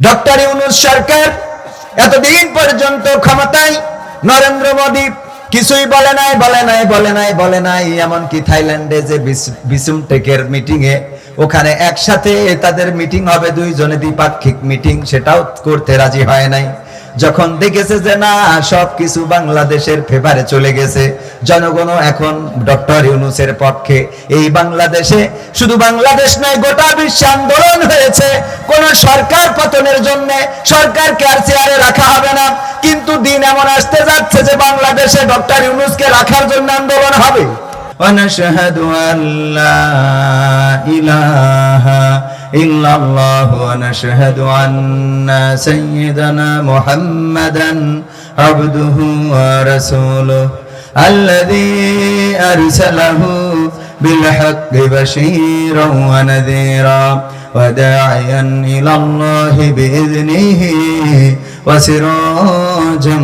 Doctor Yunus সরকার এতদিন পর্যন্ত ক্ষমতায়, নরেন্দ্র মোদী কিছুই বলে নাই। এমনকি থাইল্যান্ডে যে বিসুমটেকের মিটিং এ, ওখানে একসাথে তাদের মিটিং হবে, দুইজনে দ্বিপাক্ষিক মিটিং, সেটাও করতে রাজি হয় নাই। যখন দেখেছে যে না, সবকিছু বাংলাদেশের ফেভারে চলে গেছে, জনগণ এখন ডক্টর ইউনূসের পক্ষে, এই বাংলাদেশে শুধু বাংলাদেশ নয়, গোটা বিশ্বে আন্দোলন হয়েছে কোন সরকার পতনের জন্য। সরকারকে আর চেয়ারে রাখা হবে না, কিন্তু দিন এমন আসতে যাচ্ছে যে বাংলাদেশে ডক্টর ইউনূসকে রাখার জন্য আন্দোলন হবে। ونشهد أن لا إله إلا الله ونشهد أن سيدنا محمدا عبده ورسوله الذي أرسله بالحق بشيرا ونذيرا وداعيا إلى الله بإذنه وسراجا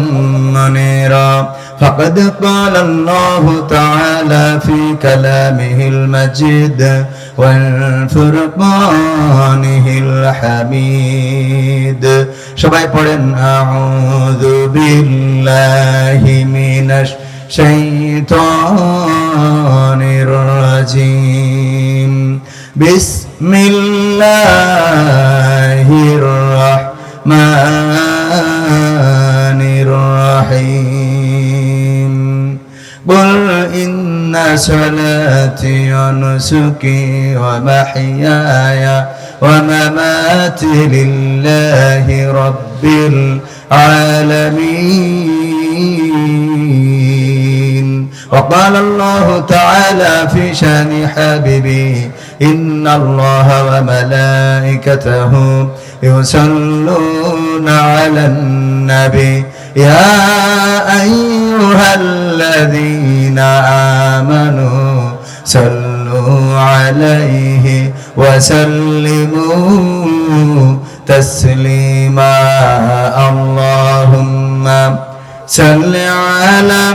منيرا فقد قال الله تعالى في كلامه المجيد والفرقانه الحميد সবাই পড়েন আউযু বিল্লাহি মিনাশ শাইতানির রাজিম বিসমিল্লাহির রাহমানির রাহিম قل إن صلاتي ونسكي ومحياي ومماتي لله رب العالمين وقال الله تعالى في شان حبيبي إن الله وملائكته يصلون على النبي يا أيها الذين آمنوا صلوا عليه وسلموا تسليما اللهم صل على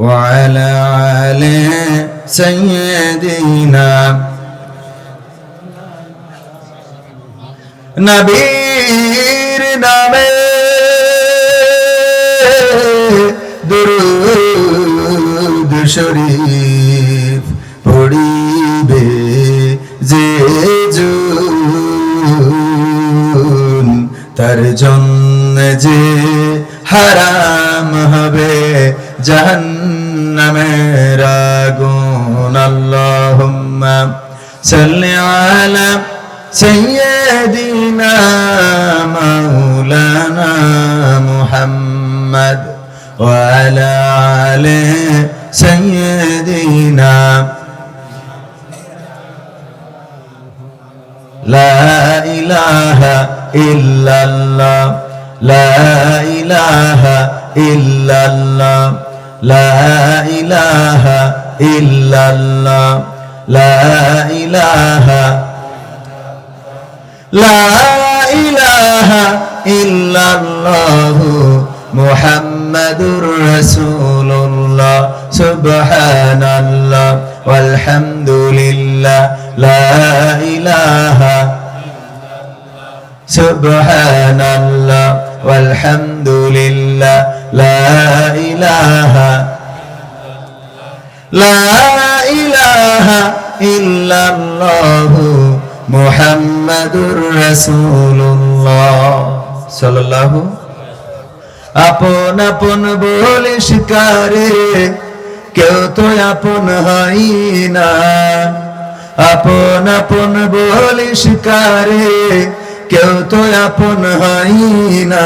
وعلى آل سيدنا নবীর নামে দুরূদ শরীফ পড়িবে যে জন, তার জন্য যে হারাম হবে জাহান্নামের আগুন। আল্লাহুম্মা সাল্লি আলা سيدنا مولانا محمد وعلى آل سيدنا لا إله إلا الله لا إله إلا الله لا إله إلا الله لا إله لا إله إلا الله محمد رسول الله سبحان الله والحمد لله لا إله سبحان الله والحمد لله لا إله لا إله إلا الله মুহাম্মাদুর রাসূলুল্লাহ সাল্লাল্লাহু। আপন আপন বলিস কারে, কেউ তো আপন হয় না। আপন আপন বলিস কারে, কেউ তো আপন হয় না।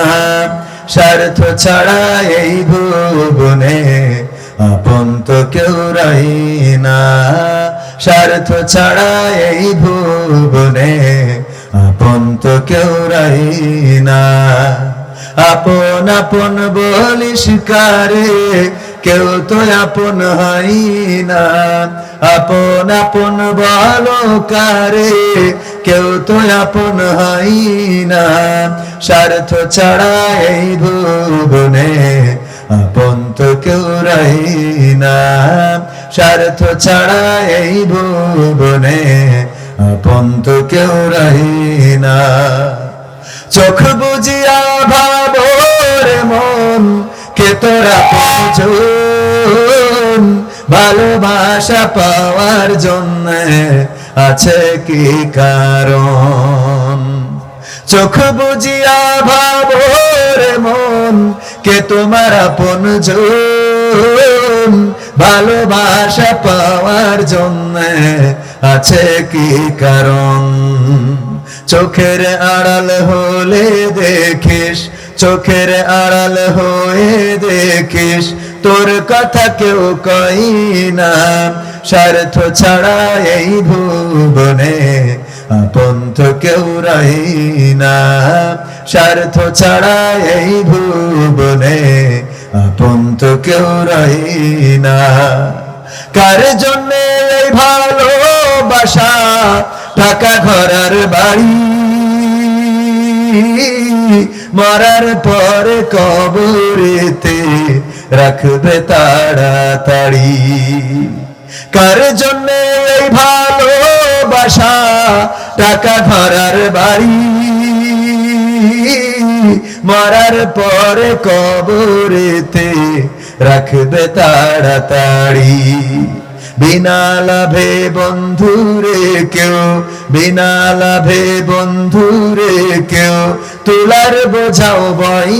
স্বার্থ ছাড়া এই ভুবনে আপন তো কেউ রয় না। স্বার্থ ছাড়া এই ভুবনে আপন তো কেউ রয় না। আপন আপন বলিস কারে, কেউ তো আপন হয় না। আপন আপন বলো কারে, কেউ তো আপন হয় না। স্বার্থ ছাড়া এই ভুবনে আপন তো কেউ রই না, স্বার্থ ছাড়া এই ভুবনে আপন তো কেউ রই না। চোখ বুঝিয়া ভাবরে মন, কে তোরা আপনজন, ভালোবাসা পাওয়ার জন্য আছে কি কারণ? চোখ বুঝিয়া ভাবরে মন, কে তোমার আপনজন, ভালোবাসা পাওয়ার জন্য আছে কি কারণ? চোখের আড়াল হলে দেখিস, চোখের আড়াল হয়ে দেখিস, তোর কথা কেউ কই না, স্বার্থ ছাড়া এই ভুবনে আপন তো কেউ রই না, স্বার্থ ছাড়া এই ভুবনে আপন তো কেউ রই না। কার জন্যে এই ভালোবাসা, টাকা ঘর বাড়ি, মরার পরে কবরেতে রাখবে তাড়াতাড়ি। কার জন্যে এই ভালোবাসা, টাকা ঘর বাড়ি, মরার পরে কবরেতে রাখবে তাড়াতাড়ি। বিনা লাভে বন্ধুরে কেউ, বিনা লাভে বন্ধুরে কেউ তুলার বোঝাও বই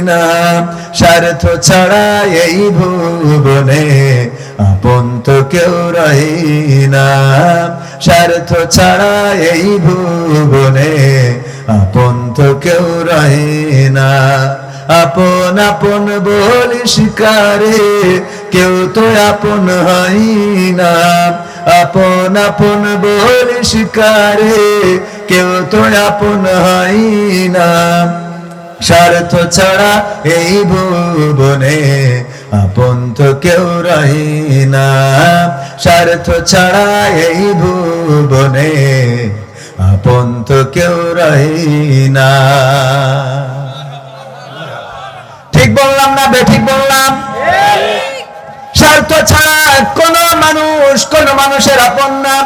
না, স্বার্থ ছাড়া এই ভুবনে আপন তো কেউ রই না, স্বার্থ ছাড়া এই ভুবনে আপন তো কেউ রই না। আপন আপন বলিস কারে, কেউ তো আপন হয় না, আপন আপন বলিস কারে, কেউ তো আপন হয় না, স্বার্থ ছাড়া এই ভুবনে আপন তো কেউ রই না, স্বার্থ ছাড়া এই ভুবনে আপন তো কেউ রই না। ঠিক বললাম না বেঠিক বললাম? স্বার্থ ছাড়া কোন মানুষ কোন মানুষের আপন না,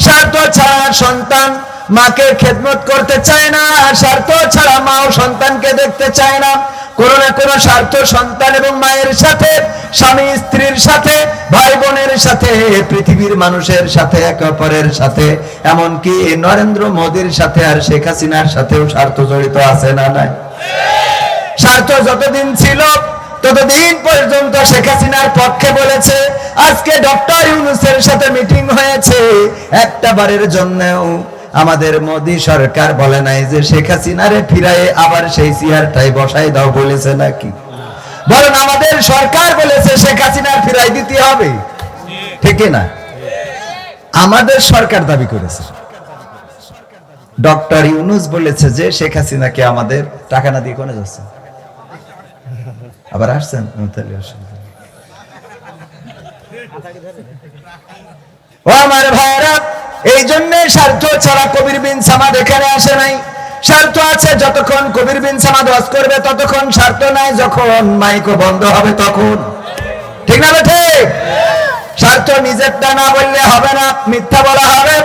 স্বার্থ ছাড়া সন্তান মাকে খেদমত করতে চায় না, স্বার্থ ছাড়া মাও সন্তানকে দেখতে চায় না। কোন না কোন স্বার্থ সন্তান এবং মায়ের সাথে, স্বামী স্ত্রীর সাথে, ভাই বোনের সাথে, পৃথিবীর মানুষের সাথে, একে অপরের সাথে, এমনকি নরেন্দ্র মোদীর সাথে আর শেখ হাসিনার সাথেও স্বার্থ জড়িত আছে না নাই? স্বার্থ যতদিন ছিল ততদিন পর্যন্ত শেখ হাসিনার পক্ষে বলেছে। আজকে ডক্টর ইউনূসের সাথে মিটিং হয়েছে, একটা বারের জন্যও আমাদের মোদী সরকার বলে নাই যে শেখ হাসিনারে ফিরায়ে আবার সেই চেয়ারটাই বসাই দাও বলেছে নাকি? বরং আমাদের সরকার বলেছে শেখ হাসিনার ফিরাই দিতে হবে, ঠিক না? আমাদের সরকার দাবি করেছে, ডক্টর ইউনূস বলেছে যে শেখ হাসিনাকে আমাদের টাকা না দিয়ে কোনে যাচ্ছে। আবার আসছেন ও আমার ভাইরা, এই জন্য স্বার্থ ছাড়া কবির বিন সামাদ এখানে আসে নাই। স্বার্থ আছে যতক্ষণ কবির বিন সামাদ ওয়াজ করবে ততক্ষণ, স্বার্থ নাই যখন মাইকও বন্ধ হবে তখন, ঠিক না বেঠে? স্বার্থ নিজেরটা না বললে হবে না, মিথ্যা বলা হবে।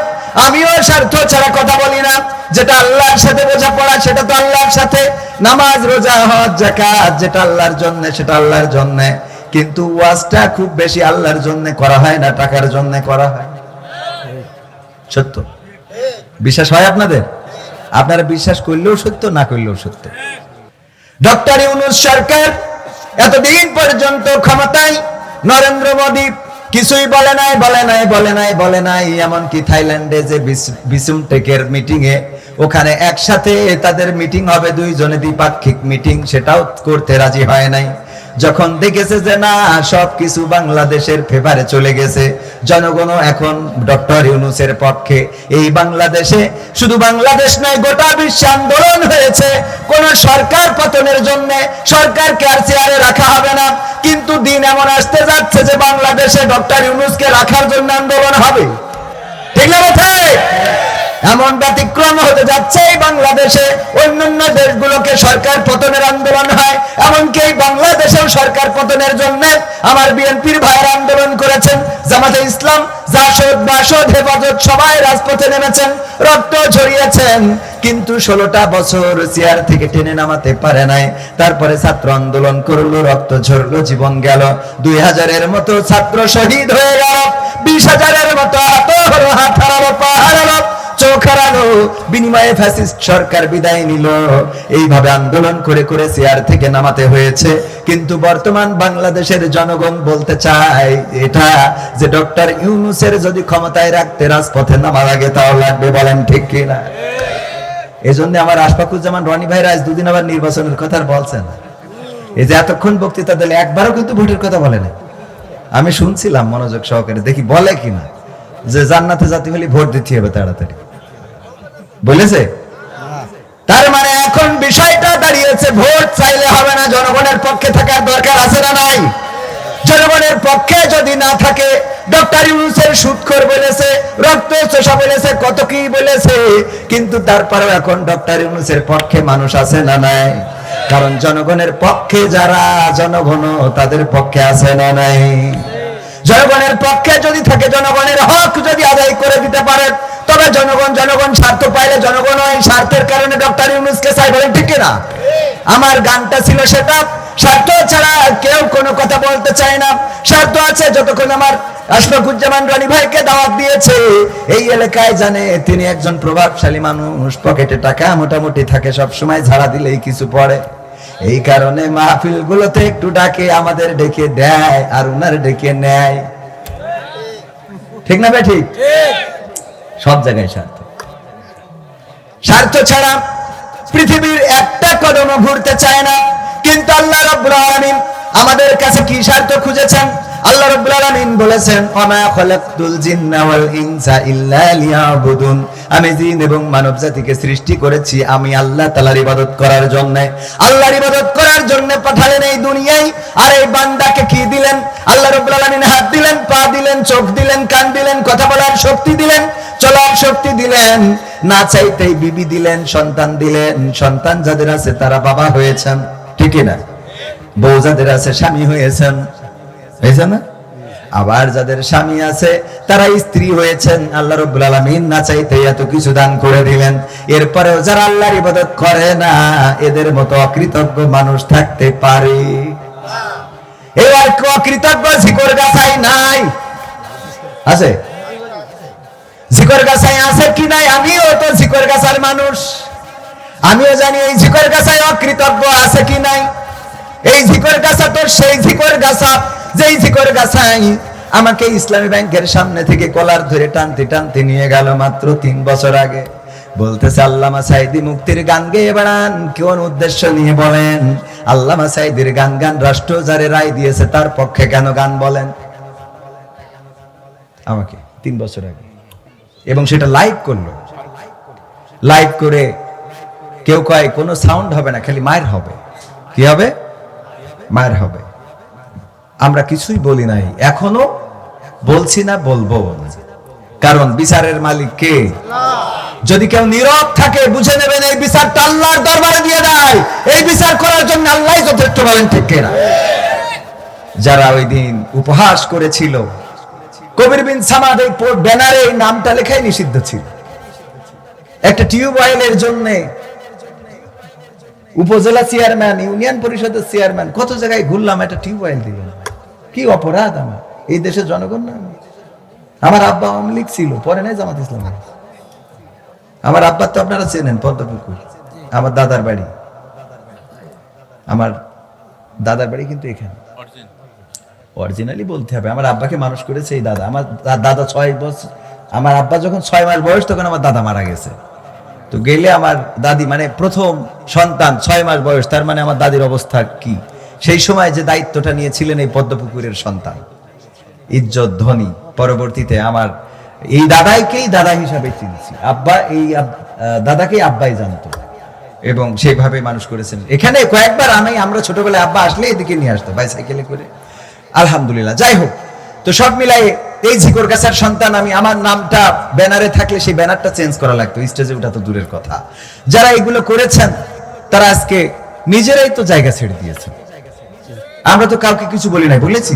আমিও স্বার্থ ছাড়া কথা বলি না, যেটা আল্লাহর সাথে বোঝাপড়া সেটা তো আল্লাহর সাথে, নামাজ রোজা হজ যাকাত যেটা আল্লাহর জন্য সেটা আল্লাহর জন্য, কিন্তু ওয়াজটা খুব বেশি আল্লাহর জন্য করা হয় না, টাকার জন্য করা হয়। সত্য বিশ্বাস হয় আপনাদের? আপনারা বিশ্বাস করলেও সত্য, না করলেও সত্য। ডক্টর ইউনূস সরকার এতদিন পর্যন্ত ক্ষমতায়, নরেন্দ্র মোদী কিছুই বলে নাই, বলে নাই, বলে নাই, বলে নাই। এমনকি থাইল্যান্ডে যে বিসুমটেকের মিটিং এ, ওখানে একসাথে তাদের মিটিং হবে, দুইজনে দ্বিপাক্ষিক মিটিং, সেটাও করতে রাজি হয় নাই। যখন দেখেছে যে না সবকিছু বাংলাদেশের ফেভারে চলে গেছে, জনগণ এখন ডক্টর ইউনূসের পক্ষে, এই বাংলাদেশে শুধু বাংলাদেশ নয় গোটা বিশ্বে আন্দোলন হয়েছে কোন সরকার পতনের জন্য, সরকারকে আর চেয়ারে রাখা হবে না। কিন্তু দিন এমন আসতে যাচ্ছে যে বাংলাদেশে ডক্টর ইউনূসকে রাখার জন্য আন্দোলন হবে, ঠিক না? এমন ব্যতিক্রম হতে যাচ্ছে এই বাংলাদেশে। অন্যান্য দেশগুলোকে সরকার পতনের আন্দোলন হয়, এমনকি এই বাংলাদেশেও সরকার পতনের জন্য আমার বিএনপির ভাইয়ের আন্দোলন করেছেন, জামাতে ইসলাম, জাসদ, বাসদ, হেফাজত সবাই রাজপথে নেমেছেন, রক্ত ঝরিয়েছেন, কিন্তু 16টা বছর চেয়ার থেকে টেনে নামাতে পারে নাই। তারপরে ছাত্র আন্দোলন করলো, রক্ত ঝরলো, জীবন গেল, 2000-এর মতো ছাত্র শহীদ হয়ে গেল, 20,000-এর মতো হাত হারালো, পা হারালো, চোখ হারালো, বিনিময়ে ফ্যাসিস্ট সরকার বিদায় নিল। এইভাবে আন্দোলন করে করে চেয়ার থেকে নামাতে হয়েছে। কিন্তু বর্তমান বাংলাদেশের জনগণ বলতে চায় এটা যে ডক্টর ইউনূসের যদি ক্ষমতায় রাখতে রাজপথে নামা লাগে তাও লাগবে, বলেন ঠিক কিনা? এই জন্য আমার আশফাকুজ্জামান রনি ভাইরা আজ দুদিন আবার নির্বাচনের কথা বলছেন। এই যে এতক্ষণ বক্তৃতা দিলে একবারও কিন্তু ভোটের কথা বলে না। আমি শুনছিলাম মনোযোগ সহকারে, দেখি বলে কিনা যে জান্নাতে যেতে হলে ভোট দিতে হবে তাড়াতাড়ি, বলেছে? তার মানে এখন বিষয়টা দাঁড়িয়েছে ভোট চাইলে হবে না, জনগণের পক্ষে থাকার দরকার আছে না নাই? জনগণের পক্ষে যদি না থাকে, ডক্টর ইউনূসের সুদখোর বলেছে, রক্ত চোষা বলেছে, কত কি বলেছে, কিন্তু তারপরেও এখন ডক্টর ইউনূসের পক্ষে মানুষ আছে না নাই? কারণ জনগণের পক্ষে যারা, জনগণও তাদের পক্ষে আছে না নাই? জনগণের পক্ষে যদি থাকে, জনগণের হক যদি আদায় করে দিতে পারে, তবে জনগণ স্বার্থ পাইলে জনগণ ওই স্বার্থের কারণে ডক্টর ইউনূসকে চাই, বলেন ঠিক না? আমার গানটা ছিল সেটা, স্বার্থ ছাড়া কেউ কোনো কথা বলতে চায় না, স্বার্থ আছে। যতক্ষণ আমার আশফাকুজ্জামান রনি ভাইকে দাওয়াত দিয়েছে, এই এলাকায় জানে তিনি একজন প্রভাবশালী মানুষ, পকেটে টাকা মোটামুটি থাকে, সব সময় ঝাড়া দিলেই কিছু পড়ে। এই কারণে মাহফিল গুলোতে একটু ডাকে, আমাদের ডেকে দেয় আর উনার ডেকে নেয়, ঠিক না ভাই? ঠিক। সব জায়গায় স্বার্থ, স্বার্থ ছাড়া পৃথিবীর একটা কদমও ঘুরতে চায় না। কিন্তু আল্লাহ রাব্বুল আলামিন আমাদের কাছে কি স্বার্থ খুঁজেছেন? আল্লাহ রাব্বুল আলামিন বলেছেন, ওয়া খালাকতুল জিন্না ওয়াল ইনসা ইল্লা লিয়াবুদুন, আমি জিন এবং মানব জাতিকে সৃষ্টি করেছি আমি আল্লাহ তাআলার ইবাদত করার জন্য। আল্লাহর ইবাদত করার জন্য পাঠালেন এই দুনিয়ায়। আর এই বান্দাকে কি দিলেন? আল্লাহ রাব্বুল আলামিন হাত দিলেন, পা দিলেন, চোখ দিলেন, কান দিলেন, কথা বলার শক্তি দিলেন, চলার শক্তি দিলেন, না চাইতেই বিবি দিলেন, সন্তান দিলেন। সন্তান যাদের আছে তারা বাবা হয়েছেন, ঠিক না? বউ যাদের আছে স্বামী হয়েছেন, হয়েছে না? আবার যাদের স্বামী আছে তারা স্ত্রী হয়েছেন। আল্লাহ রাব্বুল আলামিন না চাইতেই এত কিছু দান করে দিলেন। এরপরেও যারা আল্লাহর ইবাদত করে না, এদের মতো অকৃতজ্ঞ মানুষ থাকতে পারে? এবার অকৃতজ্ঞ ঝিকর গাছাই নাই? আছে? ঝিকর গাছাই আছে কি নাই? আমিও তো ঝিকর গাছার মানুষ, আমিও জানি এই ঝিকর গাছাই অকৃতজ্ঞ আছে কি নাই। এই ঝিকর গাছা তো সেই ঝিকর গাছা, যেই ঝিকর গাছাই আমাকে ইসলামী ব্যাংকের সামনে থেকে কলার ধরে টানতে টানতে নিয়ে গেল মাত্র 3 বছর আগে। বলতেছে, আল্লামা সাঈদী মুফতির গান গেয়ে বেড়ান, কোন উদ্দেশ্য নিয়ে বলেন? আল্লামা সাঈদীর গান রাষ্ট্র যারে রায় দিয়েছে তার পক্ষে কেন গান বলেন? আমাকে 3 বছর আগে, এবং সেটা লাইভ করলো। লাইভ করে কেউ কয় কোনো সাউন্ড হবে না, খালি মায়ের হবে। কি হবে? মায়ের হবে। আমরা কিছুই বলি নাই, এখনো বলছি না, বলবো না, কারণ বিচারের মালিক কে? যদি কেউ নীরব থাকে বুঝে নেবেন এই বিচারটা আল্লাহর দরবারে দিয়ে দেয়। এই বিচার করার জন্য আল্লাহই যথেষ্ট, বলেন ঠিক কিনা? যারা ওই দিন উপহাস করেছিল, কবির বিন সামাদ এই ব্যানারে এই নামটা লেখাই নিষিদ্ধ ছিল। একটা টিউবওয়েলের জন্য উপজেলা চেয়ারম্যান, ইউনিয়ন পরিষদের চেয়ারম্যান, কত জায়গায় ঘুরলাম, একটা টিউবওয়েল দিল। কি অপরাধ আমার এই দেশের জনগণ না? আমার আব্বা আওয়ামী লীগ ছিল, পরে নাই জামাত ইসলাম। আমার আব্বা তো আপনারা চেনেন, পদ্মপুকুর আমার দাদার বাড়ি। আমার দাদার বাড়ি কিন্তু এখানে, অরিজিনালি বলতে হবে। আমার আব্বাকে মানুষ করেছে এই দাদা। আমার দাদা 6 বছর, আমার আব্বা যখন 6 মাস বয়স তখন আমার দাদা মারা গেছে। তো গেলে আমার দাদি, মানে প্রথম সন্তান 6 মাস বয়স, তার মানে আমার দাদির অবস্থা কি? সেই সময় যে দায়িত্বটা নিয়েছিলেন এই পদ্মপুকুরের সন্তান, ইজ্জত ধনী। পরবর্তীতে আমার এই দাদাইকেই দাদা হিসাবে চিনছি, আব্বা এই দাদাকেই আব্বাই জানতো, এবং সেইভাবে মানুষ করেছেন। এখানে কয়েকবার আমরা ছোটবেলায় আব্বা আসলে এদিকে নিয়ে আসতো বাইসাইকেলে করে, আলহামদুলিল্লাহ। যাই হোক, তো সব মিলাই এই ঝিকর গাছের সন্তান আমি, আমার নামটা ব্যানারে থাকলে সেই ব্যানারটা চেঞ্জ করা লাগতো, স্টেজে ওঠা তো দূরের কথা। যারা এগুলো করেছেন তারা আজকে নিজেরাই তো জায়গা ছেড়ে দিয়েছেন। আমরা তো কাউকে কিছু বলি নাই, বলেছি?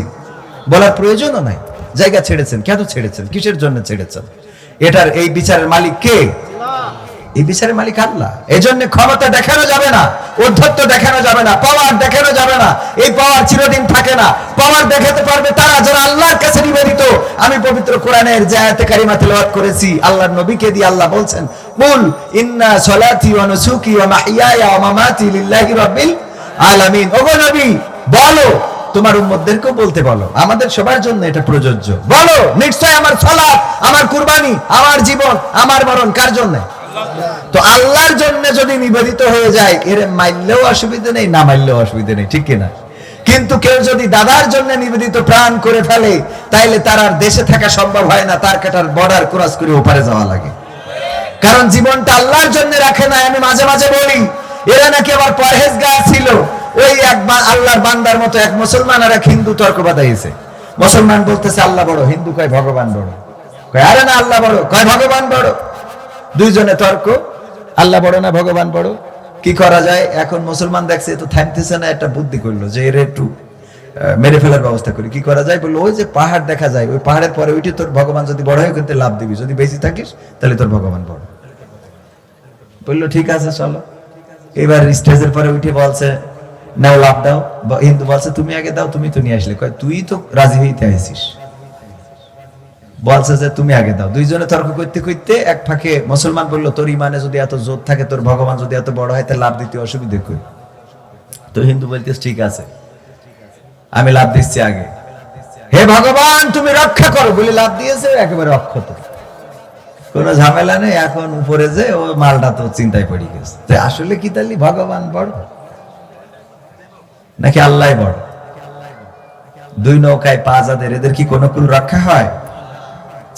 বলার প্রয়োজনও নাই। জায়গা ছেড়েছেন, কেন ছেড়েছেন, কিসের জন্য ছেড়েছেন? এটার এই বিচারের মালিক কে? এই বিচারের মালিক আল্লাহ। এই জন্য ক্ষমতা দেখানো যাবে না, ঔদ্ধত্য দেখানো যাবে না, পাওয়ার দেখানো যাবে না। এই পাওয়ার চিরদিন থাকে না। পাওয়ার দেখাতে পারবে তারা যারা আল্লাহর কাছে নিবেদিত। আমি পবিত্র কোরআনের যে আয়াতে কারিমা তেলাওয়াত করেছি, আল্লাহর নবীকে দিয়ে আল্লাহ বলছেন, কুল ইন্না সলাতি ওয়া নুসুকি ওয়া মাহইয়ায়া ওয়া মামাতি লিল্লাহি রাব্বিল আলামিন। ওগো নবী, বলো, তোমার উম্মতদেরকেও বলতে বলো, আমাদের সবার জন্য এটা প্রযোজ্য। বলো, নিশ্চয় আমার সালাত, আমার কুরবানি, আমার জীবন, আমার মরণ কার জন্য? তো আল্লাহর জন্য যদি নিবেদিত হয়ে যায়, এর মাইললেও অসুবিধা নেই, না মাইললেও অসুবিধা নেই, ঠিক কিনা? কিন্তু কেউ যদি দাদার জন্য নিবেদিত প্রাণ করে ফেলে, তাইলে তার আর দেশে থাকা সম্ভব হয় না, তার কাটার বর্ডার ক্রস করে ওপারে যাওয়া লাগে। কারণ জীবনটা আল্লাহর জন্য রাখে না। আমি মাঝে মাঝে বলি, এরা নাকি আবার পরহেজগার ছিল। ওই একবার আল্লাহর বান্দার মতো এক মুসলমান আর এক হিন্দু তর্ক বাঁধাইছে। মুসলমান বলতেছে আল্লাহ বড়, হিন্দু কয় ভগবান বড়। কয় আরে না, আল্লাহ বড়, কয় ভগবান বড়। দুইজনে তর্ক, আল্লাহ বড় না ভগবান বড়। কি করা যায়? এখন মুসলমান দেখছে তো থামতেছে না, একটা বুদ্ধি করলো যে এর একটু মেরে ফেলার ব্যবস্থা করি। কি করা যায়? বললো ওই যে পাহাড় দেখা যায়, ওই পাহাড়ের পরে উঠে তোর ভগবান যদি বড় হয় কিন্তু লাভ দিবি, যদি বেশি থাকিস তাহলে তোর ভগবান বড়। বললো ঠিক আছে চলো। এবার স্টেজের পরে উঠে বলছে নাও লাভ দাও। হিন্দু বলছে তুমি আগে দাও, তুমি তো নিয়ে আসলে। কয় তুই তো রাজি হইতে আইছিস। বলছে যে তুমি আগে দাও। দুইজনে তর্ক করতে করতে এক ফাঁকে মুসলমান বললো তোর ইমানে যদি এত জোর থাকে, তোর ভগবান যদি এত বড় হয়, তাহলে লাভ দিতে অসুবিধে কই? তো হিন্দু বলতেছে ঠিক আছে, আমি লাভ দিচ্ছি আগে। হে ভগবান তুমি রক্ষা করো বলে লাভ দিয়েছে, একেবারে অক্ষত, কোনো ঝামেলা নেই। এখন উপরে যে ও মালটা তো চিন্তায় পড়ে গেছে, আসলে কি তাহলে ভগবান বড় নাকি আল্লাহ বড়? দুই নৌকায় পা যাদের, এদের কি কোনো কুল রক্ষা হয়?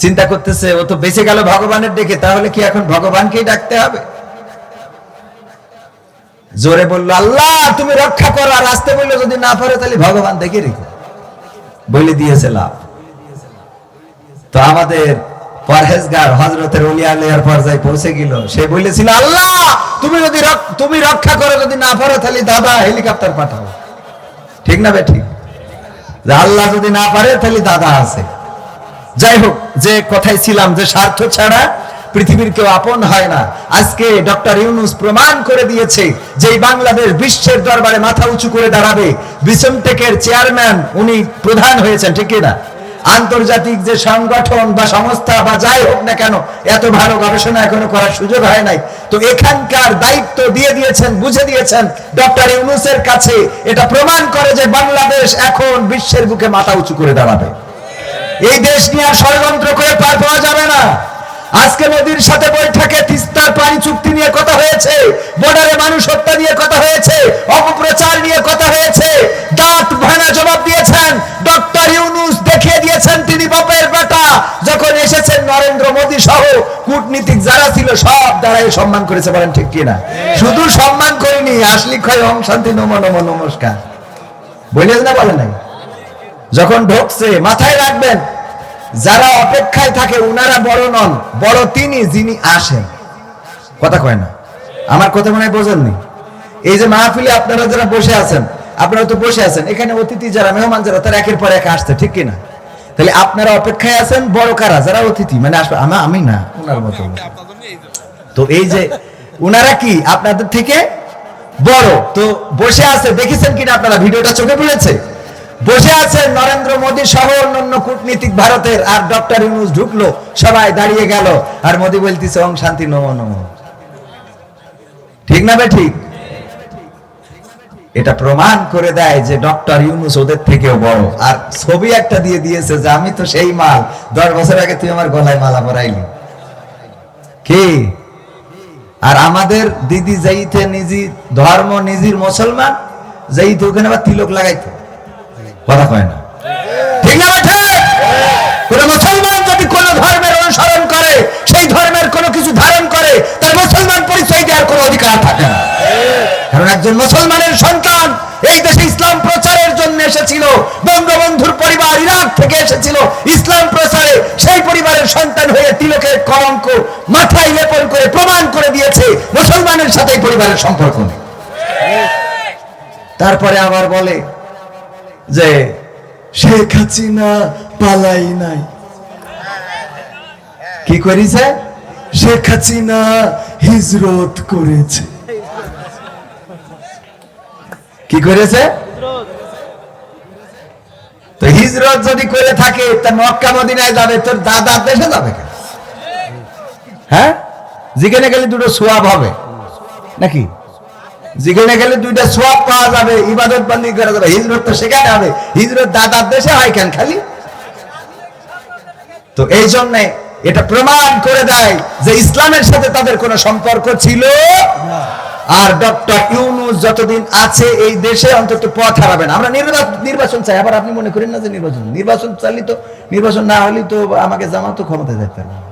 চিন্তা করতেছে ও তো বেঁচে গেল ভগবানের ডেকে, তাহলে কি এখন ভগবানকেই ডাকতে হবে? জোরে বললো আল্লাহ তুমি রক্ষা করো, আর আসতে বললো যদি না পারে তাহলে ভগবান দেখে রেখো, বলে দিয়েছে লাভ। তো আমাদের পরহেজগার হযরতের ওলি আলিয়ার পর্যায়ে পৌঁছে গেল। সে বলেছিল আল্লাহ তুমি রক্ষা করো, যদি না পারো তাহলে দাদা হেলিকপ্টার পাঠাও। ঠিক না বে ঠিক? আল্লাহ যদি না পারে তাহলে দাদা আছে। যাই হোক, যে কথাই ছিলাম যে স্বার্থ ছাড়া পৃথিবীর কেউ আপন হয় না। আজকে ডক্টর ইউনূস প্রমাণ করে দিয়েছে যে বাংলাদেশ বিশ্বের দরবারে মাথা উঁচু করে দাঁড়াবে। বিসমটেকের চেয়ারম্যান উনি প্রধান হয়েছেন, ঠিক না? আন্তর্জাতিক যে সংগঠন বা সংস্থা বা যাই হোক না কেন, এত ভালো গবেষণা এখনো করার সুযোগ হয় নাই। তো এখানকার দায়িত্ব দিয়ে দিয়েছেন, বুঝে দিয়েছেন ডক্টর ইউনূসের কাছে। এটা প্রমাণ করে যে বাংলাদেশ এখন বিশ্বের বুকে মাথা উঁচু করে দাঁড়াবে। এই দেশ নিয়ে আর ষড়যন্ত্র করে পার পাওয়া যাবে না। আজকে মোদির সাথে বৈঠকে তিস্তার পানি চুক্তি নিয়ে কথা হয়েছে, বর্ডারে মানুষ হত্যা নিয়ে কথা হয়েছে, অপপ্রচার নিয়ে কথা হয়েছে। দাঁত ভাঙা জবাব দিয়েছেন ডক্টর ইউনূস, দেখিয়ে দিয়েছেন তিনি বাপের বেটা। যখন এসেছেন নরেন্দ্র মোদী সহ কূটনীতিক যারা ছিল সব দাঁড়ায় সম্মান করেছে, বলেন ঠিক কিনা? শুধু সম্মান করেনি, আসলি ক্ষয় ওম শান্তি নমো নমো নমস্কার বলে না, বলে নাই? যখন ঢুকছে মাথায় রাখবেন, যারা অপেক্ষায় থাকে উনারা বড় নন, বড় তিনি যিনি আসেন। কথা কয় না? আমার কথা মনে হয় বোঝেননি। এই যে মাহফিলে আপনারা যারা বসে আছেন, আপনারা তো বসে আছেন, এখানে অতিথি যারা, মেহমান যারা, তারা একের পর এক আসছে, ঠিক কিনা? তাহলে আপনারা অপেক্ষায় আছেন, বড় কারা? যারা অতিথি, মানে আসবে। আমি না, উনার মতো। তো এই যে উনারা কি আপনাদের থেকে বড়, তো বসে আছে। দেখেছেন কিনা আপনারা? ভিডিওটা চোখে পড়েছে? বসে আছেন নরেন্দ্র মোদী সহ অন্যান্য কূটনীতিক ভারতের, আর ডক্টর ইউনূস ঢুকলো, সবাই দাঁড়িয়ে গেল, আর মোদী বলতেছে ওম শান্তি নমো নমো। ঠিক না বে ঠিক? এটা প্রমাণ করে দেয় যে ডক্টর ইউনূস ওদের থেকেও বড়। আর ছবি একটা দিয়ে দিয়েছে যে আমি তো সেই মাল, 10 বছর আগে তুই আমার গলায় মালা পরাইলি। কি? আর আমাদের দিদি যাইতে নিজি ধর্ম, নিজির মুসলমান যাইতে ওখানে আবার তিলক লাগাইতো। কথা কয় না? ঠিক না? কোন মুসলমান যদি কোন ধর্মের অনুসরণ করে, সেই ধর্মের কোন কিছু ধারণ করে, তার মুসলমান পরিচয় দেওয়ার কোন অধিকার থাকে না। কারণ একজন মুসলমানের সন্তান এই দেশে ইসলাম প্রচারের জন্য এসেছিল। বঙ্গবন্ধুর পরিবার ইরাক থেকে এসেছিল ইসলাম প্রচারে। সেই পরিবারের সন্তান হয়ে তিলকের কলঙ্ক মাথায় লেপন করে প্রমাণ করে দিয়েছে মুসলমানের সাথে পরিবারের সম্পর্ক নেই। তারপরে আবার বলে যে শেখ হাসিনা পালাই নাই। কি করেছে? শেখ হাসিনা হিজরত করেছে। কি করেছে? তো হিজরত যদি করে থাকে তা মক্কা মদিনায় যাবে, তোর দাদার দেশে যাবে কেন? হ্যাঁ, যেখানে গেলে দুটো সোয়াব হবে নাকি? যেখানে গেলে দুইটা সোয়াব পাওয়া যাবে, ইবাদত বন্দী করা যাবে। হিজরত তো সেখানে হবে, হিজরত দাদার দেশে হয় কেন খালি? তো এই জন্য এটা প্রমাণ করে দেয় যে ইসলামের সাথে তাদের কোনো সম্পর্ক ছিল না। আর ডক্টর ইউনূস যতদিন আছে এই দেশে অন্তত পথ হারাবে না। আমরা নির্বাচন চাই। আবার আপনি মনে করেন না যে নির্বাচন চাইলে তো, নির্বাচন না হলে তো আমাকে জামাত ক্ষমতায় যেতে পারবে না।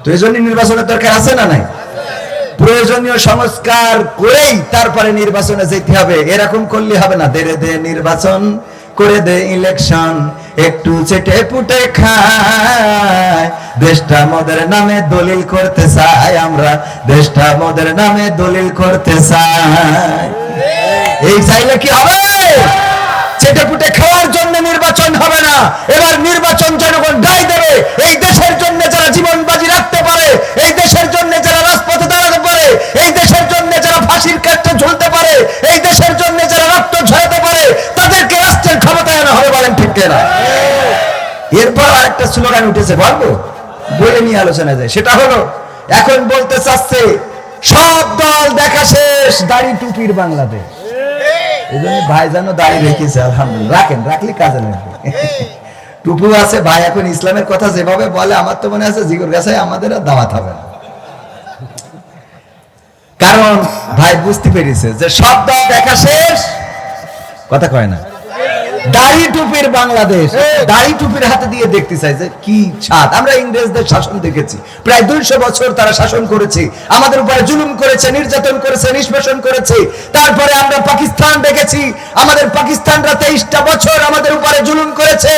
তো এই জন্য নির্বাচনের দরকার আছে না নাই? প্রয়োজনীয় সংস্কার করেই তারপরে নির্বাচনে যেতে হবে। এরকম করলে হবে না, দেরে দে নির্বাচন করে দে ইলেকশন, একটু চেটে পুটে খায়। দেশটা মোদের নামে দলিল করতে চাই, আমরা দেশটা মোদের নামে দলিল করতে চাই। এই চাইলে কি হবে? চেটে পুটে খাওয়ার জন্য নির্বাচন হবে না। এবার নির্বাচন জনগণ দায় দেবে। এই দেশের জন্য যারা জীবন বাজি রাখতে পারে, এই দেশের জন্য যারা রাজপথে দাঁড়াতে পারে, এই দেশের জন্য যারা ফাঁসির কাঠে ঝুলতে পারে, এই দেশের জন্য যারা রক্ত ঝরাতে পারে, তাদেরকে রাষ্ট্রের ক্ষমতায় আনা হবে। বলেন ঠিক কিনা? এরপর আরেকটা স্লোগান উঠেছে, বলবো বলে নিয়ে আলোচনা যায়। সেটা হলো এখন বলতে চাচ্ছে সব দল দেখা শেষ, দাড়ি টুপির বাংলাদেশ। এই জন্য ভাই জানো দাড়ি রেখেছে, আলহামদুলিল্লাহ। রাখলে কাজে লাগবে। টুপু আছে ভাই। এখন ইসলামের কথা যেভাবে বলে আমার তো মনে আছে জিগর গাছে আমাদের আর দাওয়াত হবে না। কারণ ভাই বুঝতে পেরেছে যে সব দল দেখা শেষ, কথা কয় না, দাড়ি টুপির বাংলাদেশ। দাড়ি টুপির হাতে দিয়ে দেখতে চাই যে কি ছাদ। আমরা ইংরেজদের শাসন দেখেছি, প্রায় 200 বছর তারা শাসন করেছে, আমাদের উপরে জুলুম করেছে, নির্যাতন করেছে, নিষ্পেষণ করেছে। তারপরে আমরা পাকিস্তান দেখেছি, আমাদের পাকিস্তানরা 23টা বছর আমাদের উপরে জুলুম করেছে,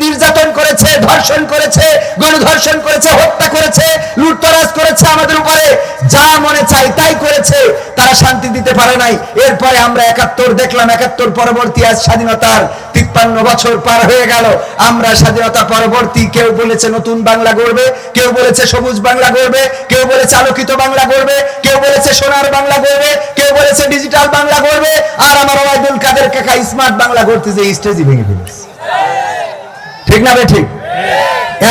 নির্যাতন করেছে, ধর্ষণ করেছে, গণধর্ষণ করেছে, হত্যা করেছে, লুটতরাজ করেছে, আমাদের উপরে যা মনে চাই তাই করেছে। তারা শান্তি দিতে পারে নাই। এরপরে আমরা 71 দেখলাম, 71 পরবর্তী আজ স্বাধীনতার 53 বছর পার হয়ে গেল। আমরা স্বাধীনতা পরবর্তী, কেউ বলেছে নতুন বাংলা গড়বে, কেউ বলেছে সবুজ বাংলা গড়বে, কেউ বলেছে আলোকিত বাংলা গড়বে, কেউ বলেছে সোনার বাংলা গড়বে, কেউ বলেছে ডিজিটাল বাংলা গড়বে। আর আমার ওবায়দুল কাদের কাকা স্মার্ট বাংলা গড়তে যে স্টেজই ভেঙে ফেলেছে। ঠিক না বে ঠিক?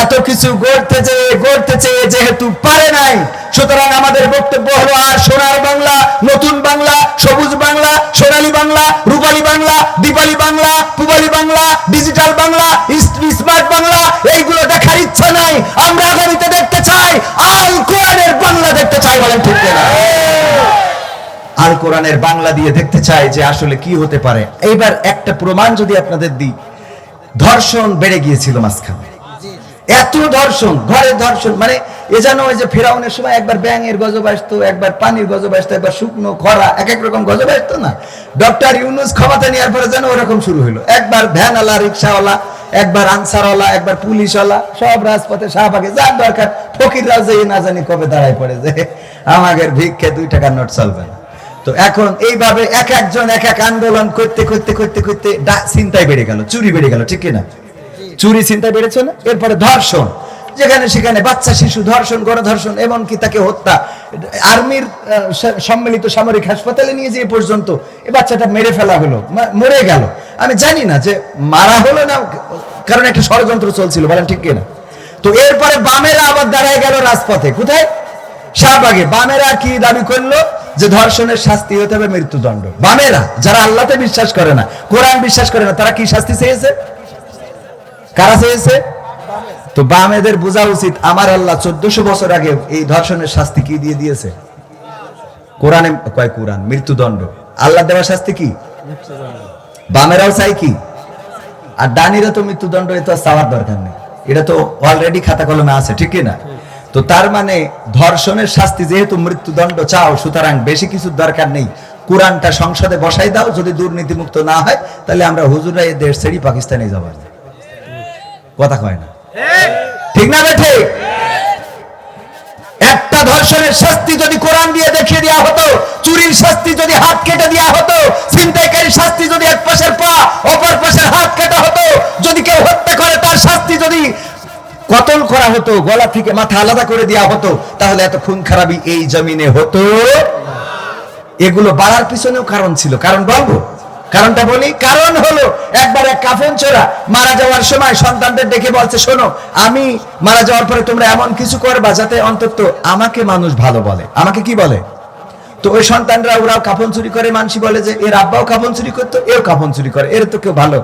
এত কিছু গড়তে চেয়ে যেহেতু পারে নাই, সুতরাং আমাদের বক্তব্য হলো আর সোনার বাংলা, নতুন বাংলা, সবুজ বাংলা, সোনালী বাংলা, রূপালী বাংলা, দীপালী বাংলা, পূবালী বাংলা, ডিজিটাল বাংলা, স্মার্ট বাংলা এইগুলো দেখার ইচ্ছা নাই। আমরা আগামীতে দেখতে চাই আল কোরআনের বাংলা দেখতে চাই। বলেন ঠিক কিনা? আল কোরআনের বাংলা দিয়ে দেখতে চাই যে আসলে কি হতে পারে। এইবার একটা প্রমাণ যদি আপনাদের দিই, ধর্ষণ বেড়ে গিয়েছিল মাঝখানে। এত ধর্ষণ, ঘরে ধর্ষণ, মানে এ যেন ওই যে ফেরাউনের সময় একবার ব্যাঙের গজব আসতো, একবার পানির গজব আসতো, একবার শুকনো খরা, এক এক রকম গজব আসতো না। ডক্টর ইউনূস ক্ষমতা নেওয়ার পরে যেন ওরকম শুরু হলো। একবার ভ্যানওয়ালা, রিক্সাওয়ালা, একবার আনসারওয়ালা, একবার পুলিশওয়ালা, সব রাজপথে শাহবাগে যার দরকার। ফকিররাও যে না জানি কবে দাঁড়ায় পড়ে যে আমাদের ভিক্ষে 2 টাকার নোট চলবে না। তো এখন এইভাবে এক একজন এক এক আন্দোলন করতে করতে করতে করতে চিন্তায় বেড়ে গেল, চুরি বেড়ে গেল। ঠিক কিনা? চুরি চিন্তায় বেড়েছে না? এরপরে ধর্ষণ, যেখানে সেখানে বাচ্চা শিশু ধর্ষণ, গণধর্ষণ, এমনকি তাকে হত্যা। আর্মির সম্মিলিত সামরিক হাসপাতালে নিয়ে যেয়ে পর্যন্ত এই বাচ্চাটা মেরে ফেলা হলো, মরে গেল। আমি জানি না যে মারা হলো না, কারণ একটা ষড়যন্ত্র চলছিল। বলেন ঠিক কিনা? তো এরপরে বামেরা আবার দাঁড়ায় গেল রাজপথে। কোথায়? শাহবাগে। বামেরা কি দাবি করলো? যে ধর্ষণের শাস্তি হতে হবে মৃত্যুদণ্ড। বামেরা, যারা আল্লাহতে বিশ্বাস করে না, কোরআন বিশ্বাস করে না, তারা কি শাস্তি চেয়েছে? কারা চেয়েছে? তো বামেদের বোঝা উচিত আমার আল্লাহ 1400 বছর আগে এই ধর্ষণের শাস্তি কি দিয়ে দিয়েছে? কোরআনে কয় কোরআন মৃত্যুদণ্ড। আল্লাহ দেওয়া শাস্তি কি? বামেরাও চাই কি? আর ডানিরা তো মৃত্যুদণ্ড, এ তো চাওয়ার দরকার নেই, এটা তো অলরেডি খাতা কলমে আছে। ঠিক না? তো তার মানে ধর্ষণের শাস্তি যেহেতু মৃত্যুদণ্ড চাও, সুতরাং বেশি কিছু দরকার নেই, কোরআনটা সংসদে বসাই দাও। যদি দুর্নীতিমুক্ত না হয় তাহলে আমরা হুজুরা এই দেশ ছেড়ে পাকিস্তানে যাবো। কথা কয় না, ঠিক না বে ঠিক? একটা ধর্ষণের শাস্তি যদি কোরআন দিয়ে দেখিয়ে দেওয়া হতো, চুরির শাস্তি যদি হাত কেটে দেওয়া হতো, ছিনতাইকারীর শাস্তি যদি এক পাশের পা অপর পাশের হাত কাটা হতো, যদি কেউ হত্যা করে তার শাস্তি যদি কতল করা হতো, গলা থেকে মাথা আলাদা করে দেওয়া হতো, তাহলে এত খুন খারাপি এই জমিনে হতো। এগুলো বাড়ার পিছনেও কারণ ছিল। কারণ বলবো, কারণটা বলি। কারণ হলো একবার এক কাফন চোরা মারা যাওয়ার সময় সন্তানদের ডেকে বলছে, শোনো, আমি মারা যাওয়ার পরে তোমরা এমন কিছু করবা যাতে অন্তত আমাকে মানুষ ভালো বলে। আমাকে কি বলে? তো ওই সন্তানরা ওরাও কাফন চুরি করে, মানুষ বলে যে এর আব্বাও কাফন চুরি করতো, এও কাফন চুরি করে, এর তো কেউ ভালো,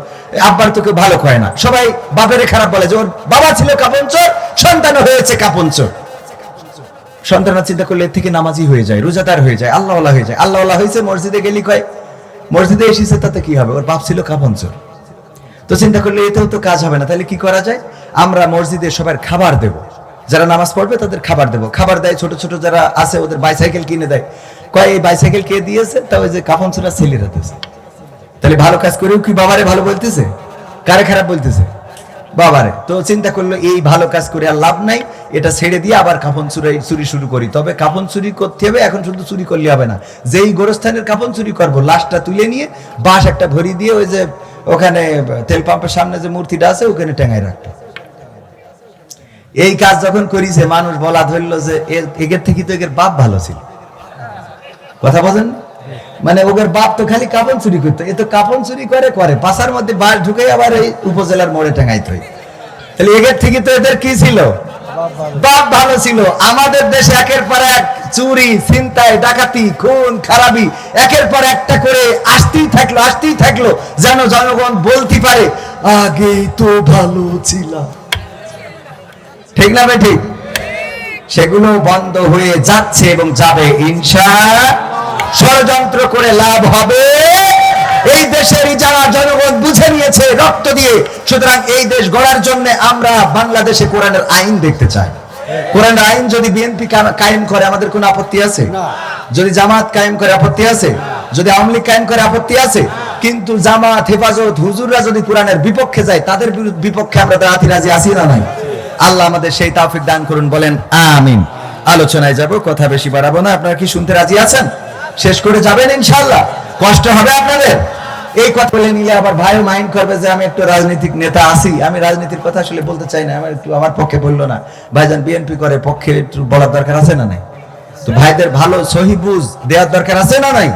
আব্বার তো কেউ ভালো কয় না। সবাই বাপেরে খারাপ বলে যে ওর বাবা ছিল কাফন চোর, সন্তানও হয়েছে কাফন চোর। সন্তানরা চিন্তা করলে এর থেকে নামাজি হয়ে যায়, রোজাদার হয়ে যায়, আল্লাহওয়ালা হয়ে যায়। আল্লাহওয়ালা হয়েছে, মসজিদে গেলি কয় মসজিদে এসেছে, তাতে কি হবে? ওর বাপ ছিল কাফন চোর। তো চিন্তা করলে এতেও তো কাজ হবে না, তাহলে কি করা যায়? আমরা মসজিদে সবার খাবার দেব, যারা নামাজ পড়বে তাদের খাবার দেব। খাবার দেয়, ছোট ছোট যারা আছে ওদের বাইসাইকেল কিনে দেয়। কয় এই বাইসাইকেল কে দিয়েছে? তা ওই যে কাফন চোরা ছেলেরা দিয়েছে। তাহলে ভালো কাজ করেও কি বাবারে ভালো বলতেছে? কারে খারাপ বলতেছে? বাবারে। তো চিন্তা করলো এই ভালো কাজ করে আর লাভ নাই, এটা ছেড়ে দিয়ে আবার কাফন চুরি শুরু করি। তবে কাফন চুরি করতে হবে, এখন শুধু চুরি করলে হবে না, যেই গোরস্থানের কাফন চুরি করবো লাশটা তুলে নিয়ে বাঁশ একটা ভরি দিয়ে ওই যে ওখানে তেল পাম্পের সামনে যে মূর্তিটা আছে ওখানে টেঙায় রাখতো। এই কাজ যখন করিছে, মানুষ বলা ধরলো যে এগের থেকে তো এগের বাপ ভালো ছিল। কথা বলেন? মানে ওদের বাপ তো খালি কাপন চুরি করতো, এ তো কাপন চুরি করে পাশার মধ্যে বাস ঢুকে আবার এই উপজেলার মোড়ে টাঙাইতো। তাহলে এগের থেকে তো এদের কি ছিল? বাপ ভালো ছিল। আমাদের দেশে একের পর এক চুরি, ছিনতাই, ডাকাতি, খুন খারাপি একের পর একটা করে আসতেই থাকলো, যেন জনগণ বলতে পারে আগেই তো ভালো ছিল। ঠিক না ভাই? ঠিক। সেগুলো বন্ধ হয়ে যাচ্ছে এবং যাবে ইনশাআল্লাহ। ষড়যন্ত্র করে লাভ হবে। এই দেশের যারা জনগণ বুঝে নিয়েছে রক্ত দিয়ে, সুতরাং এই দেশ গড়ার জন্য আমরা বাংলাদেশে কোরআনের আইন দেখতে চাই। কোরআনের আইন যদি বিএনপি কায়েম করে আমাদের কোনো আপত্তি আছে? যদি জামাত কায়েম করে আপত্তি আছে? যদি আওয়ামী লীগ কায়েম করে আপত্তি আছে? কিন্তু জামাত, হেফাজত, হুজুররা যদি কোরআনের বিপক্ষে যায়, তাদের বিপক্ষে আমরা রাজি আছি না নাই? আল্লাহ আমাদের সেই তৌফিক দান করুন, বলেন আমিন। আলোচনায় যাব, কথা বেশি বাড়াবো না। আপনারা কি শুনতে রাজি আছেন? শেষ করে যাবেন ইনশাআল্লাহ? কষ্ট হবে আপনাদের? এই কথা বলে নিলে আবার ভাইও মাইন্ড করবে যে আমি একটু রাজনৈতিক নেতা আছি, আমি রাজনীতির কথা আসলে বলতে চাই না, আমার পক্ষে বললো না। ভাইজান বিএনপি করে, পক্ষে একটু বলার দরকার আছে না নাই? তো ভাইদের ভালো সহি বুঝ দেওয়ার দরকার আছে না নাই?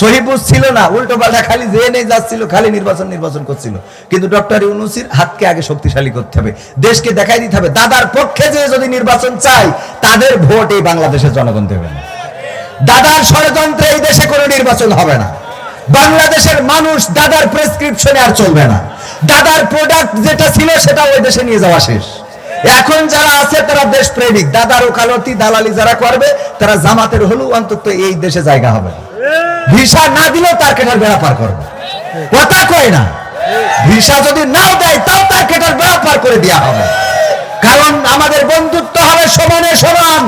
সহি বুঝ ছিল না, উল্টো পাল্টা খালি যে নেই যাচ্ছিল, খালি নির্বাচন করছিল। কিন্তু ডক্টর ইউনূসের হাতকে আগে শক্তিশালী করতে হবে, দেশকে দেখাই দিতে হবে দাদার পক্ষে যে যদি নির্বাচন চাই তাদের ভোট এই বাংলাদেশের জনগণ দেবে না। দাদার ষড়যন্ত্রে এই দেশে কোনো নির্বাচন হবে না। বাংলাদেশের মানুষ দাদার প্রেসক্রিপশনে আর চলবে না। দাদার প্রোডাক্ট যেটা ছিল সেটা ওই দেশে নিয়ে যাওয়া শেষ। এখন যারা আছে তারা দেশ প্রেমিক, দাদার ওকালতি দালালি যারা করবে তারা জামাতের হলেও অন্তত এই দেশে জায়গা হবে না। ভিসা না দিলেও তার কেটার বেড়া পার করবে, কথা কয় না? ভিসা যদি নাও দেয় তাও তার কেটার বেড়া পার করে দেওয়া হবে। কারণ আমাদের বন্ধুত্ব হবে সমানে সমান।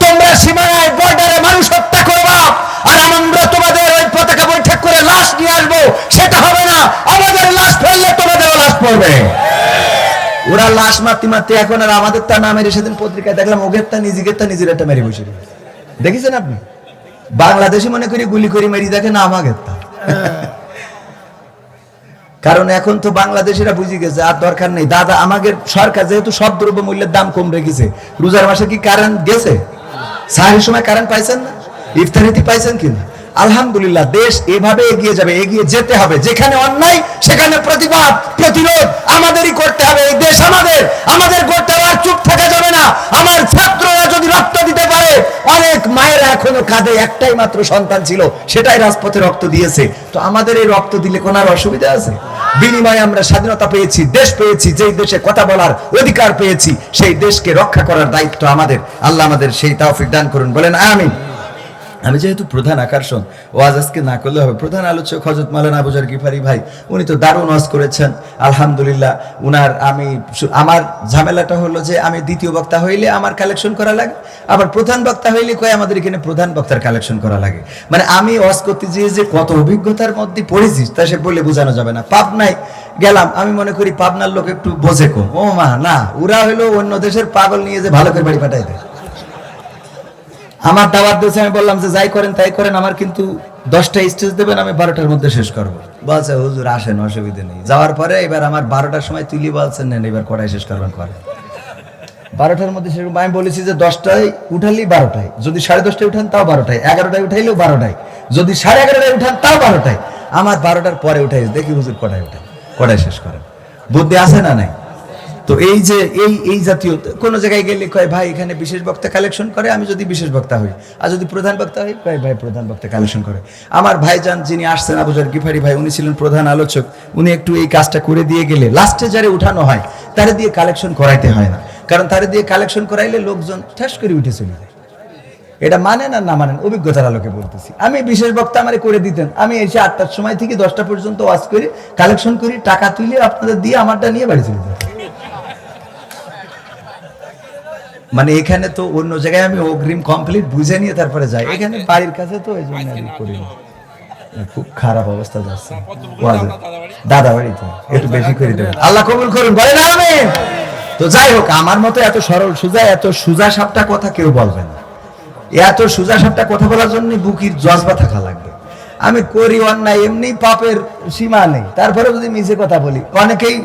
তোমরা সীমানায় বর্ডারে মানুষ হত্যা করবা, আর আমরা তোমাদের ওই পতাকা বৈঠক করে লাশ নিয়ে আসবো, সেটা হবে না। আমাদের লাশ ফেললে তোমাদেরও লাশ পড়বে। ওরা লাশ মারতে এখন আর আমাদের তা না মেরে, সেদিন পত্রিকায় দেখলাম ওগের তা নিজের একটা মেরে বসে দেখেছেন আপনি? বাংলাদেশে মনে করি গুলি করে মেরি দেখে না আমাদের তা। কারণ এখন তো বাংলাদেশিরা বুঝে গেছে আর দরকার নেই। দাদা আমাদের সরকার যেহেতু সব দ্রব্য মূল্যের দাম কম রেখেছে, রোজার মাসে কি কারেন্ট গেছে? সাহের সময় কারেন্ট পাইছেন না? ইফতারিতে পাইছেন কিনা? আলহামদুলিল্লাহ, দেশ এভাবে এগিয়ে যাবে, এগিয়ে যেতে হবে। যেখানে অন্যায় সেখানে প্রতিবাদ প্রতিরোধ আমাদেরই করতে হবে। এই দেশ আমাদের করতে হবে, আর চুপ থাকা যাবে না। আমার ছাত্ররা যদি রক্ত দিতে পারে, অনেক মায়েরা এখনো কাঁদে, একটাই মাত্র সন্তান ছিল, সেটাই রাজপথে রক্ত দিয়েছে। তো আমাদের এই রক্ত দিলে কোনো আর অসুবিধা আছে? বিনিময়ে আমরা স্বাধীনতা পেয়েছি, দেশ পেয়েছি, যেই দেশে কথা বলার অধিকার পেয়েছি, সেই দেশকে রক্ষা করার দায়িত্ব আমাদের। আল্লাহ আমাদের সেই তৌফিক দান করুন, বলেন আমিন। আমি যেহেতু প্রধান আকর্ষণ, ওয়াজ আজকে না করলে হবে। প্রধান আলোচক হযরত মাওলানা আবু যর গিফারি ভাই, উনি তো দারুণ ওয়াজ করেছেন আলহামদুলিল্লাহ। আমার ঝামেলাটা হলো যে আমি দ্বিতীয় বক্তা হইলে আমার কালেকশন করা লাগে, আবার প্রধান বক্তা হইলে কয় আমাদের এখানে প্রধান বক্তার কালেকশন করা লাগে। মানে আমি ওয়াজ করতে যেয়ে যে কত অভিজ্ঞতার মধ্যে পড়েছি তা সে বলে বোঝানো যাবে না। পাবনায় গেলাম, আমি মনে করি পাবনার লোক একটু বোঝে কম। ও মা না, ওরা হলো অন্য দেশের পাগল নিয়ে যে ভালো করে বাড়ি পাঠাই দেয়। আমার দাওয়াত দিয়েছে, আমি বললাম যে যাই করেন তাই করেন, আমার কিন্তু 10টা স্টেজ দেবেন, আমি 12টার মধ্যে শেষ করবো। বলছে হুজুর আসেন, অসুবিধা নেই। যাওয়ার পরে এবার আমার 12টার সময় তুলি বলছেন নেন এবার কটায় শেষ করবেন করে 12টার মধ্যে শেষ। আমি বলেছি যে 10টায় উঠালেই 12টায়, যদি 10:30টায় উঠান তাও 12টায়, 11টায় উঠাইলেও 12টায়, যদি 11:30টায় উঠান তাও 12টায়। আমার 12টার পরে উঠাই দেখি হুজুর কটায় উঠান, কটায় শেষ করেন। বুদ্ধি আছে না নাই? তো এই যে এই জাতীয় কোন জায়গায় গেলে কয় ভাই এখানে বিশেষ বক্তা কালেকশন করে, আমি যদি বিশেষ বক্তা হই, আর যদি প্রধান বক্তা হই কয় ভাই প্রধান বক্তা কালেকশন করে। আমার ভাইজান যিনি আসছেন আবু যর গিফারি ভাই, উনি ছিলেন প্রধান আলোচক, উনি একটু এই কাজটা করে দিয়ে গেলে লাস্টে যারে উঠানো হয় তারে দিয়ে কালেকশন করাইতে হয় না, কারণ তারে দিয়ে কালেকশন করাইলে লোকজন ঠাস করে উঠে চলে যায়। এটা মানেন আর না মানেন, অভিজ্ঞতার আলোকে বলতেছি। আমি বিশেষ বক্তা আমারে করে দিতেন, আমি এসে 8টার সময় থেকে 10টা পর্যন্ত ওয়াজ করি, কালেকশন করি, টাকা তুলে আপনাদের দিয়ে আমারটা নিয়ে বাড়ি চলে যাই। মানে এখানে তো অন্য জায়গায় আমি অগ্রিম কমপ্লিট বুঝে নিয়ে তারপরে যাই, এখানে বাড়ির কাছে তো এই জন্য আমি করি না। খুব খারাপ অবস্থা যাচ্ছে দাদা বাড়ি, তো একটু বেশি করে দেবেন, আল্লাহ কবুল করুন, বলেন আমিন। তো যাই হোক, আমার মতো এত সরল সোজা, এত সোজা সাপটা কথা কেউ বলবে না। এত সোজা সাপটা কথা বলার জন্য বুকির জজবা থাকা লাগবে। আমি করি অন্যায়, এমনি পাপের সীমা নেই, তারপরে যদি মিছে কথা বলি, অনেকেই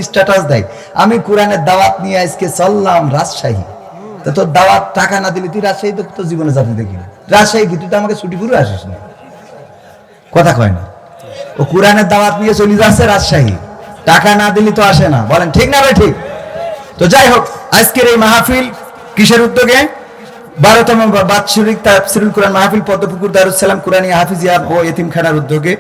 স্ট্যাটাস দেয় আমি কোরআনের দাওয়াত নিয়ে আজকে চললাম রাজশাহী। তো তোর দাওয়াত টাকা না দিলে তুই রাজশাহী তো জীবনে যাতে দেখি না। রাজশাহী কি তুই তো আমাকে ছুটি পুরো আসিস না, কথা কয় না। ও কোরআনের দাওয়াত নিয়ে চলে যাচ্ছে রাজশাহী, টাকা না দিলে তো আসে না, বলেন ঠিক না ভাই? ঠিক। তো যাই হোক, আজকের এই মাহফিল কিসের উদ্যোগে? 12তম বাৎসরিক তাফসীরুল কোরআন মাহফিল পদ্মপুকুর দারুস সালাম কুরআনিয়া হাফিজিয়া ও এতিমখানার উদ্যোগে।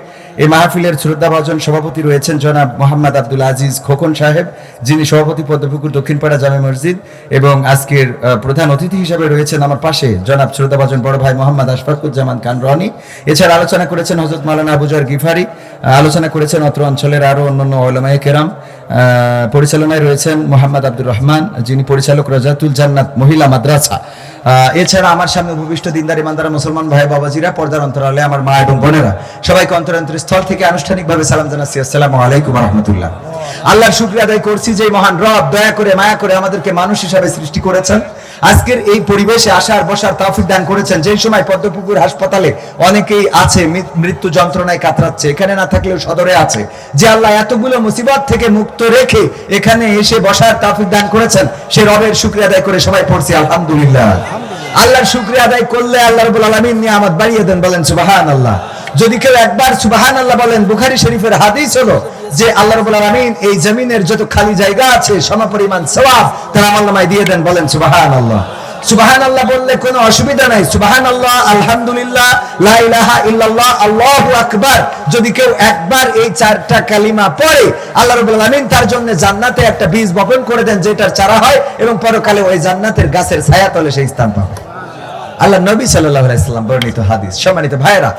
এই মাহফিলের শ্রদ্ধাভাজন সভাপতি রয়েছেন জনাব মোহাম্মদ আব্দুল আজিজ খোকন সাহেব, যিনি সভাপতি পদ্মপুকুর দক্ষিণপাড়া জামে মসজিদ, এবং আজকের প্রধান অতিথি হিসেবে রয়েছেন আমার পাশে জনাব শ্রদ্ধাভাজন বড় ভাই মোহাম্মদ আশফাকুজ্জামান খান রনি। এছাড়া আলোচনা করেছেন হযরত মাওলানা আবু যর গিফারি, আলোচনা করেছেন অত্র অঞ্চলের আরো অন্যান্য উলামায়ে কেরাম। পরিচালনায় রয়েছেন মোহাম্মদ আব্দুর রহমান, যিনি পরিচালক রাজাতুল জান্নাত মহিলা মাদ্রাসা। এছাড়া আমার সামনে উপবিষ্ট দিনদার ইমানদার মুসলমান ভাই বাবাজিরা, পর্দার অন্তরালে আমার মা এবং বোনেরা, সবাইকে অন্তরান্তর স্থল থেকে আনুষ্ঠানিকভাবে সালাম জানাচ্ছি, আসসালামু আলাইকুম ওয়া রাহমাতুল্লাহ। আল্লাহর শুকরিয়া আদায় করছি যে মহান রব দয়া করে মায়া করে আমাদেরকে মানুষ হিসাবে সৃষ্টি করেছেন, আজকের এই পরিবেশে আসার বসার তৌফিক দান করেছেন। যে সময় পদ্মপুকুর হাসপাতালে অনেকেই আছে মৃত্যু যন্ত্রণায় কাতরাচ্ছে, এখানে না থাকলেও সদরে আছে, যে আল্লাহ এতগুলো মুসিবত থেকে মুক্ত রেখে এখানে এসে বসার তৌফিক দান করেছেন, সে রবের শুকরিয়া আদায় করে সবাই পড়ছি আলহামদুলিল্লাহ। আল্লাহর শুকরিয়া আদায় করলে আল্লাহ রাব্বুল আলামিন নিয়ামত বাড়িয়ে দেন, বলেন সুবহানাল্লাহ। যদি কেউ একবার সুবহানাল্লাহ বলেন, বুখারী শরীফের হাদিস হলো যে আল্লাহ রাব্বুল আলামিন এই জমিনের যত খালি জায়গা আছে সমপরিমাণ সওয়াব তার আমলনামায় দিয়ে দেন, বলেন সুবহানাল্লাহ। সুবহানাল্লাহ বললে কোনো অসুবিধা নাই, সুবহানাল্লাহ, আলহামদুলিল্লাহ, লা ইলাহা ইল্লাল্লাহ, আল্লাহু আকবার। যদি কেউ একবার এই 4টা কালিমা পড়ে, আল্লাহ রাব্বুল আলামিন তার জন্য জান্নাতে একটা বীজ বপন করে দেন, যেটার চারা হয় এবং পরকালে ওই জান্নাতের গাছের ছায়াতলে সেই স্থান পাবে। আল্লাহ নবী সাল্লাল্লাহু আলাইহি ওয়াসাল্লাম বর্ণিত হাদিস। সম্মানিত ভাইরা,